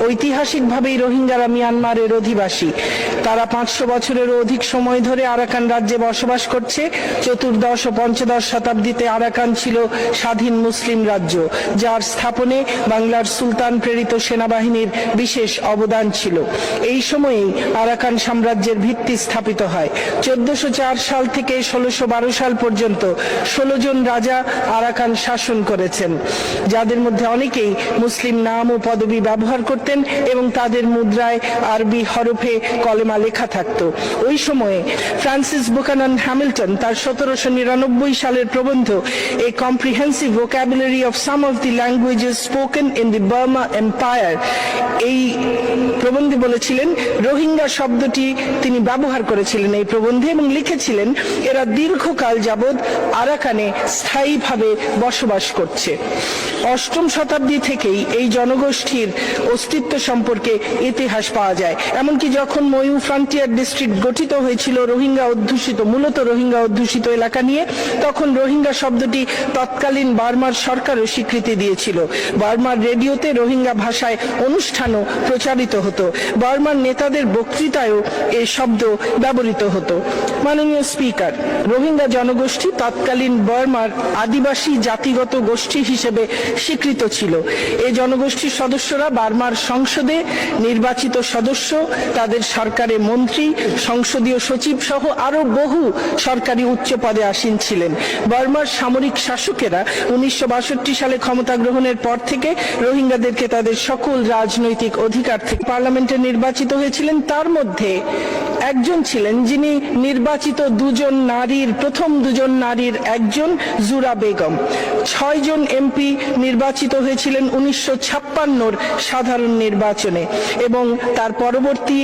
ঐতিহাসিকভাবেই রোহিঙ্গারা মিয়ানমারের অধিবাসী। তারা 500 বছরেরও অধিক সময় ধরে আরাকান রাজ্যে বসবাস করছে। চতুর্দশ ও পঞ্চদশ শতাব্দীতে আরাকান ছিল স্বাধীন মুসলিম রাজ্য, যার স্থাপনে বাংলার সুলতান প্রেরিত সেনাবাহিনীর বিশেষ অবদান ছিল। এই সময়েই আরাকান সাম্রাজ্যের ভিত্তি স্থাপিত হয়। 1404 সাল থেকে 1612 সাল পর্যন্ত 16 জন রাজা আরাকান শাসন করেছেন, যাদের মধ্যে অনেকেই মুসলিম নাম ও পদবি ব্যবহার করতেন এবং তাদের মুদ্রায় আরবি হরফে কলেমা লেখা থাকত। ওই সময়ে ফ্রান্সিস বুকানন হ্যামিল্টন তার 1799 সালের প্রবন্ধ এ comprehensive vocabulary of some of the languages spoken in the Burma empire, এই প্রবন্ধে বলেছিলেন, রোহিঙ্গা শব্দটি তিনি ব্যবহার করেছিলেন এই প্রবন্ধে এবং লিখেছিলেন, এরা দীর্ঘকাল যাবৎ আরাকানে স্থায়ীভাবে বসবাস করছে। 8ম শতাব্দী থেকেই এই জনগোষ্ঠীর অস্তিত্ব সম্পর্কে ইতিহাস পাওয়া যায়। এমনকি যখন ময়ূ ফ্রন্টিয়ার ডিস্ট্রিক্ট গঠিত হয়েছিল মূলত রোহিঙ্গা অধ্যুষিত এলাকা নিয়ে, তখন রোহিঙ্গা শব্দটি তৎকালীন বার্মার সরকারও স্বীকৃতি দিয়েছিল। বার্মার রেডিওতে রোহিঙ্গা ভাষায় অনুষ্ঠানও প্রচারিত হতো। বার্মার নেতাদের বক্তৃতায়ও এই শব্দ ব্যবহৃত হতো। মাননীয় স্পিকার, রোহিঙ্গা জনগোষ্ঠী তৎকালীন বার্মার আদিবাসী জাতিগত গোষ্ঠী হিসেবে স্বীকৃত ছিল। এই জনগোষ্ঠীর সদস্যরা বার্মার সংসদে নির্বাচিত সদস্য, তাদের সরকারে মন্ত্রী, সংসদীয় সচিব সহ আরো বহু সরকারি উচ্চ পদে আসীন ছিলেন। বার্মার সামরিক শাসকেরা 1962 সালে ক্ষমতা গ্রহণের পর থেকে রোহিঙ্গাদেরকে তাদের সকল রাজনৈতিক অধিকার থেকে পার্লামেন্টে নির্বাচিত হয়েছিলেন। তার মধ্যে একজন ছিলেন যিনি নির্বাচিত প্রথম দুজন নারীর একজন, জুরা বেগম। 6 জন এমপি নির্বাচিত হয়েছিলেন 1956 সাধারণ নির্বাচনে এবং তার পরবর্তী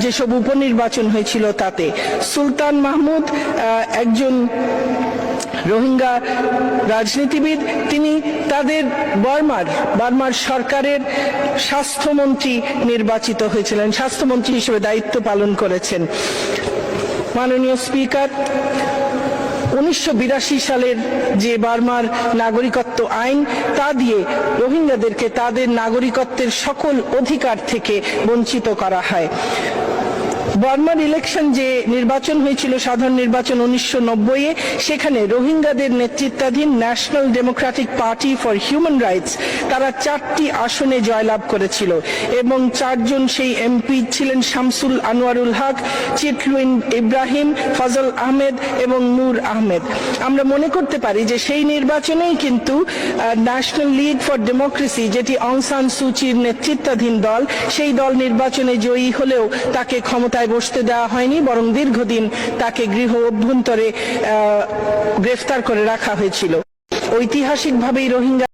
যেসব উপনির্বাচন হয়েছিল তাতে। সুলতান মাহমুদ একজন রোহিঙ্গা রাজনীতিবিদ, তিনি তাদের বার্মার সরকারের স্বাস্থ্যমন্ত্রী নির্বাচিত হয়েছিলেন, স্বাস্থ্যমন্ত্রী হিসেবে দায়িত্ব পালন করেছেন। মাননীয় স্পিকার, 1982 সালের যে বার্মার নাগরিকত্ব আইন, তা দিয়ে রোহিঙ্গাদেরকে তাদের নাগরিকত্বের সকল অধিকার থেকে বঞ্চিত করা হয়। বার্মার ইলেকশন যে নির্বাচন হয়েছিল, সাধারণ নির্বাচন 1990-এ, সেখানে রোহিঙ্গাদের নেতৃত্বাধীন national Democratic party for human rights তারা 4টি আসনে জয়লাভ করেছিল এবং 4 জন সেই এমপি ছিলেন শামসুল আনোয়ারুল হক, চিটলুইন ইব্রাহিম, ফজল আহমেদ এবং নূর আহমেদ। আমরা মনে করতে পারি যে সেই নির্বাচনেই কিন্তু ন্যাশনাল লিগ ফর ডেমোক্রেসি, যেটি অং সান সুচির নেতৃত্বাধীন দল, সেই দল নির্বাচনে জয়ী হলেও তাকে ক্ষমতায় বসতে দেওয়া হয়নি, বরং দীর্ঘদিন তাকে গৃহ অভ্যন্তরে গ্রেফতার করে রাখা হয়েছিল। ঐতিহাসিকভাবেই রোহিঙ্গা